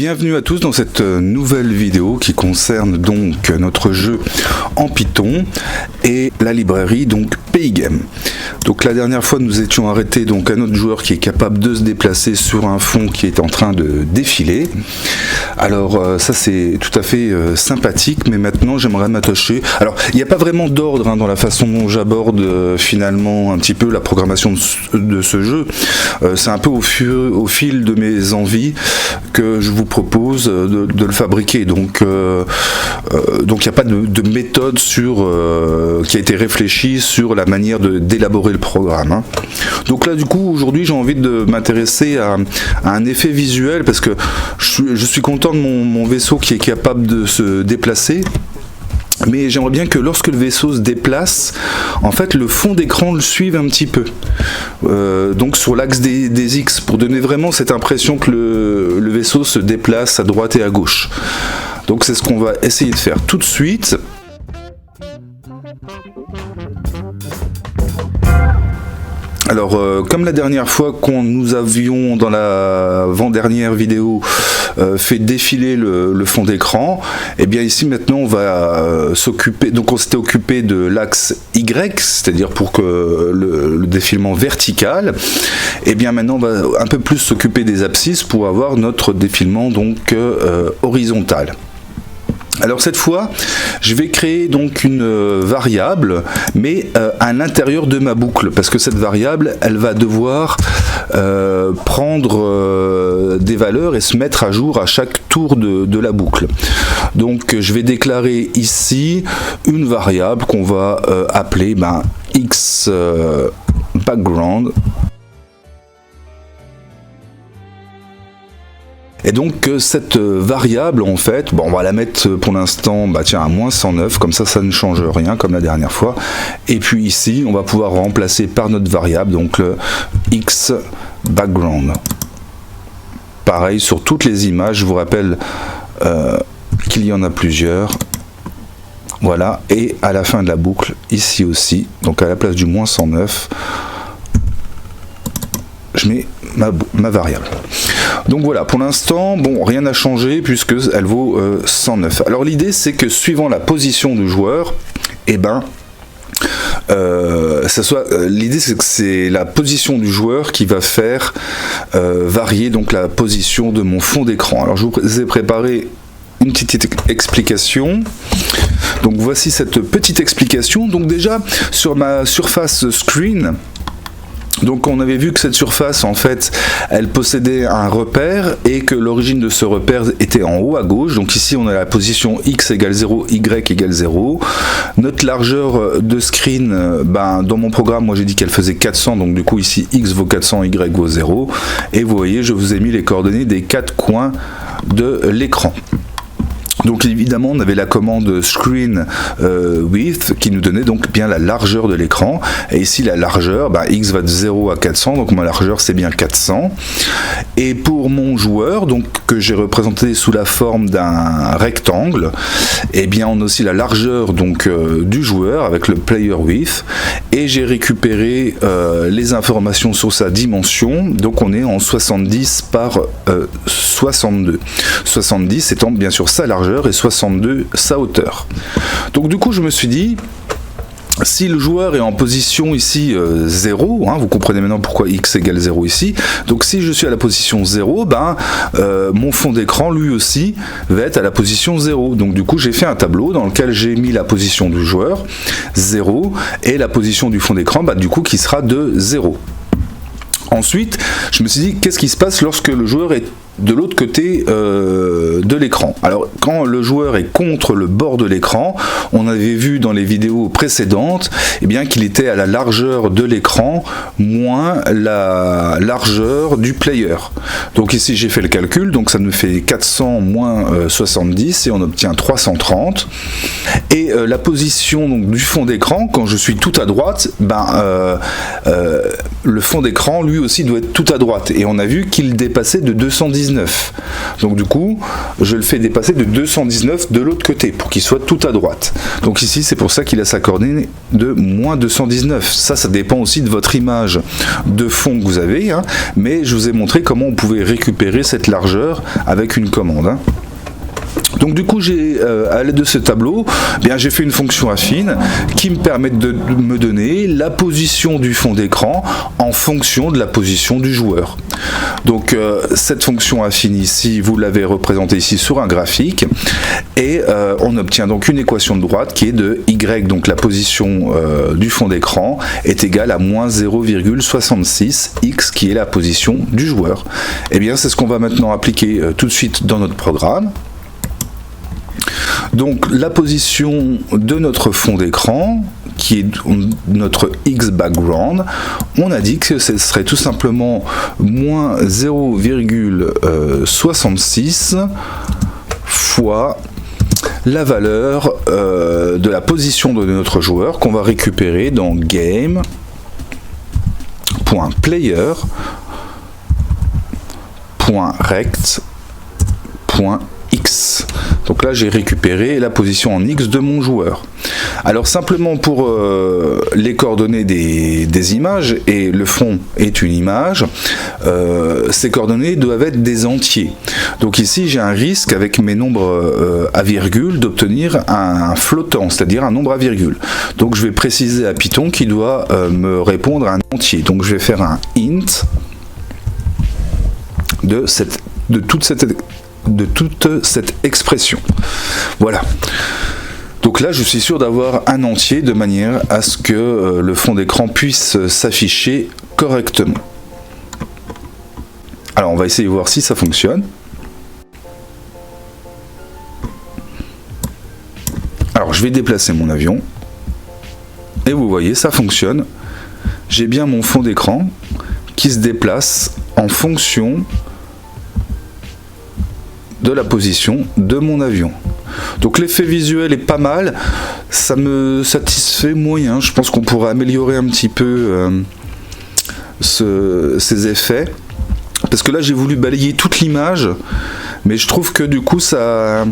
Bienvenue à tous dans cette nouvelle vidéo qui concerne donc notre jeu en Python et la librairie donc Pygame. Donc la dernière fois nous étions arrêtés donc à notre joueur qui est capable de se déplacer sur un fond qui est en train de défiler. Alors ça c'est tout à fait sympathique, mais maintenant j'aimerais m'attacher. Alors il n'y a pas vraiment d'ordre dans la façon dont j'aborde finalement un petit peu la programmation de ce jeu. C'est un peu au fil de mes envies que je vous propose de le fabriquer. Donc il n'y a pas de méthode qui a été réfléchie sur la manière d'élaborer le programme. Donc là du coup aujourd'hui j'ai envie de m'intéresser à un effet visuel parce que je suis content de mon vaisseau qui est capable de se déplacer. Mais j'aimerais bien que lorsque le vaisseau se déplace, en fait le fond d'écran le suive un petit peu. Donc sur l'axe des X, pour donner vraiment cette impression que le vaisseau se déplace à droite et à gauche. Donc c'est ce qu'on va essayer de faire tout de suite. Alors comme la dernière fois nous avions dans la avant-dernière vidéo fait défiler le fond d'écran, et bien ici maintenant on va s'occuper, donc on s'était occupé de l'axe Y, c'est-à-dire pour que le défilement vertical, et bien maintenant on va un peu plus s'occuper des abscisses pour avoir notre défilement donc horizontal. Alors cette fois, je vais créer donc une variable, mais à l'intérieur de ma boucle, parce que cette variable, elle va devoir prendre des valeurs et se mettre à jour à chaque tour de la boucle. Donc je vais déclarer ici une variable qu'on va appeler x background. Et donc cette variable en fait, on va la mettre pour l'instant à moins 109, comme ça ne change rien comme la dernière fois. Et puis ici on va pouvoir remplacer par notre variable donc le x background. Pareil sur toutes les images, je vous rappelle qu'il y en a plusieurs. Voilà, et à la fin de la boucle, ici aussi, donc à la place du moins 109, je mets ma variable. Donc voilà, pour l'instant, bon, rien n'a changé puisque elle vaut 109. Alors l'idée c'est que suivant la position du joueur, l'idée c'est que c'est la position du joueur qui va faire varier donc la position de mon fond d'écran. Alors je vous ai préparé une petite explication. Donc voici cette petite explication. Donc déjà sur ma surface screen, donc on avait vu que cette surface en fait elle possédait un repère et que l'origine de ce repère était en haut à gauche. Donc ici on a la position x égale 0, y égale 0. Notre largeur de screen, dans mon programme moi j'ai dit qu'elle faisait 400, donc du coup ici x vaut 400, y vaut 0. Et vous voyez je vous ai mis les coordonnées des 4 coins de l'écran. Donc évidemment on avait la commande screen width qui nous donnait donc bien la largeur de l'écran, et ici la largeur, x va de 0 à 400, donc ma largeur c'est bien 400. Et pour mon joueur, donc que j'ai représenté sous la forme d'un rectangle, et bien on a aussi la largeur donc du joueur avec le player width, et j'ai récupéré les informations sur sa dimension. Donc on est en 70 par 62, 70 étant bien sûr sa largeur et 62 sa hauteur. Donc du coup je me suis dit, si le joueur est en position ici 0, vous comprenez maintenant pourquoi x égale 0 ici, donc si je suis à la position 0, mon fond d'écran lui aussi va être à la position 0. Donc du coup j'ai fait un tableau dans lequel j'ai mis la position du joueur 0 et la position du fond d'écran du coup qui sera de 0. Ensuite, je me suis dit, qu'est-ce qui se passe lorsque le joueur est de l'autre côté de l'écran? Alors, quand le joueur est contre le bord de l'écran, on avait vu dans les vidéos précédentes qu'il était à la largeur de l'écran moins la largeur du player. Donc ici, j'ai fait le calcul, donc ça nous fait 400 moins 70 et on obtient 330. Et la position donc, du fond d'écran, quand je suis tout à droite, le fond d'écran lui aussi doit être tout à droite, et on a vu qu'il dépassait de 219, donc du coup je le fais dépasser de 219 de l'autre côté pour qu'il soit tout à droite. Donc ici c'est pour ça qu'il a sa coordonnée de moins 219. Ça dépend aussi de votre image de fond que vous avez, hein, mais je vous ai montré comment on pouvait récupérer cette largeur avec une commande, hein. Donc du coup, à l'aide de ce tableau, j'ai fait une fonction affine qui me permet de me donner la position du fond d'écran en fonction de la position du joueur. Donc cette fonction affine ici, vous l'avez représentée ici sur un graphique, et on obtient donc une équation de droite qui est de y, donc la position du fond d'écran, est égale à moins 0,66, x qui est la position du joueur. Et bien c'est ce qu'on va maintenant appliquer tout de suite dans notre programme. Donc la position de notre fond d'écran, qui est notre X background, on a dit que ce serait tout simplement moins 0,66 fois la valeur de la position de notre joueur qu'on va récupérer dans game.rect.x. Donc là j'ai récupéré la position en X de mon joueur. Alors simplement pour les coordonnées des images, et le fond est une image, ces coordonnées doivent être des entiers. Donc ici j'ai un risque avec mes nombres à virgule d'obtenir un flottant, c'est-à-dire un nombre à virgule. Donc je vais préciser à Python qu'il doit me répondre à un entier. Donc je vais faire un int de toute cette expression. Voilà. Donc là, je suis sûr d'avoir un entier de manière à ce que le fond d'écran puisse s'afficher correctement. Alors, on va essayer de voir si ça fonctionne. Alors, je vais déplacer mon avion. Et vous voyez, ça fonctionne. J'ai bien mon fond d'écran qui se déplace en fonction de la position de mon avion. Donc l'effet visuel est pas mal, ça me satisfait moyen. Je pense qu'on pourrait améliorer un petit peu ces effets, parce que là j'ai voulu balayer toute l'image, mais je trouve que du coup ça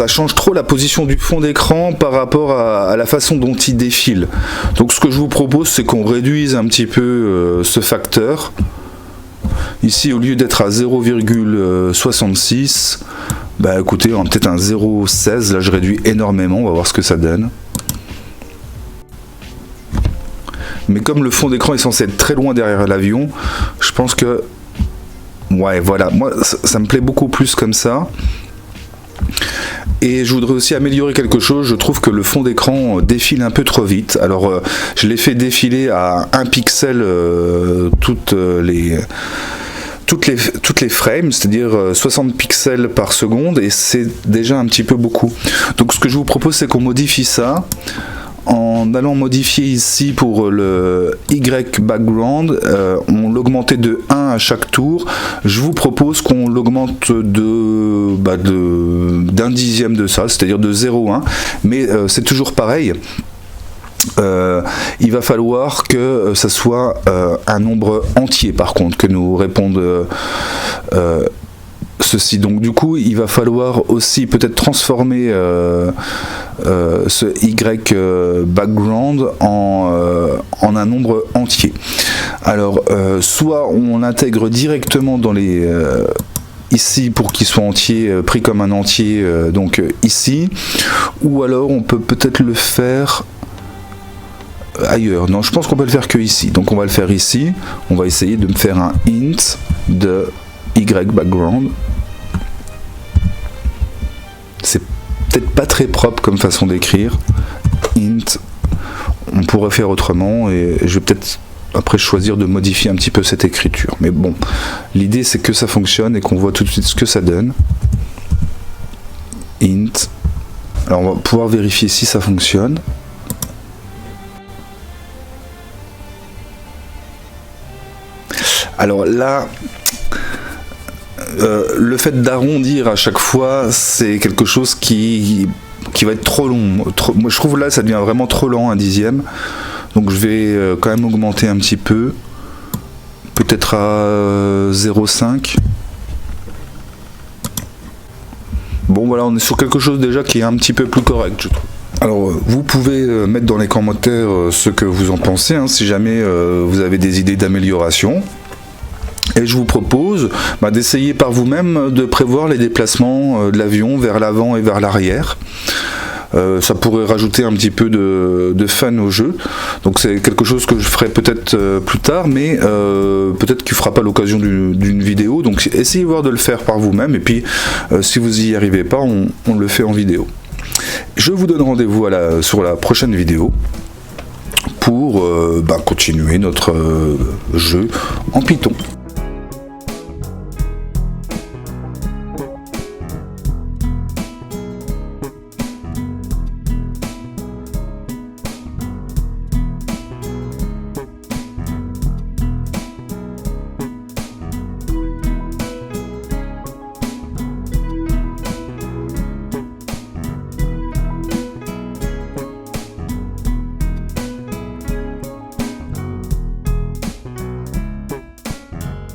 change trop la position du fond d'écran par rapport à la façon dont il défile. Donc ce que je vous propose, c'est qu'on réduise un petit peu ce facteur. Ici, au lieu d'être à 0,66, écoutez, on a peut-être un 0,16. Là, je réduis énormément. On va voir ce que ça donne. Mais comme le fond d'écran est censé être très loin derrière l'avion, je pense que... Ouais, voilà. Moi, ça me plaît beaucoup plus comme ça. Et je voudrais aussi améliorer quelque chose. Je trouve que le fond d'écran défile un peu trop vite. Alors, je l'ai fait défiler à 1 pixel toutes les frames, c'est-à-dire 60 pixels par seconde, et c'est déjà un petit peu beaucoup. Donc ce que je vous propose, c'est qu'on modifie ça en allant modifier ici pour le Y background, on l'augmentait de 1 à chaque tour. Je vous propose qu'on l'augmente d'un dixième de ça, c'est-à-dire de 0,1, mais c'est toujours pareil. Il va falloir que ça soit un nombre entier, par contre, que nous réponde ceci. Donc du coup il va falloir aussi peut-être transformer ce Y background en un nombre entier. Alors soit on l'intègre directement dans les ici pour qu'il soit entier, pris comme un entier, donc ici, ou alors on peut peut-être le faire ailleurs. Non, je pense qu'on peut le faire que ici. Donc on va le faire ici. On va essayer de me faire un int de Y background. C'est peut-être pas très propre comme façon d'écrire. Int. On pourrait faire autrement, et je vais peut-être après choisir de modifier un petit peu cette écriture. Mais bon, l'idée c'est que ça fonctionne et qu'on voit tout de suite ce que ça donne. Int. Alors on va pouvoir vérifier si ça fonctionne. Alors là, le fait d'arrondir à chaque fois, c'est quelque chose qui va être trop long. Moi je trouve là ça devient vraiment trop lent, un dixième. Donc je vais quand même augmenter un petit peu, peut-être à 0,5. Bon voilà, on est sur quelque chose déjà qui est un petit peu plus correct, je trouve. Alors vous pouvez mettre dans les commentaires ce que vous en pensez, hein, si jamais vous avez des idées d'amélioration. Et je vous propose d'essayer par vous-même de prévoir les déplacements de l'avion vers l'avant et vers l'arrière. Ça pourrait rajouter un petit peu de fun au jeu. Donc c'est quelque chose que je ferai peut-être plus tard, mais peut-être qu'il ne fera pas l'occasion d'une vidéo. Donc essayez voir de le faire par vous-même, et puis si vous n'y arrivez pas, on le fait en vidéo. Je vous donne rendez-vous sur la prochaine vidéo pour continuer notre jeu en Python.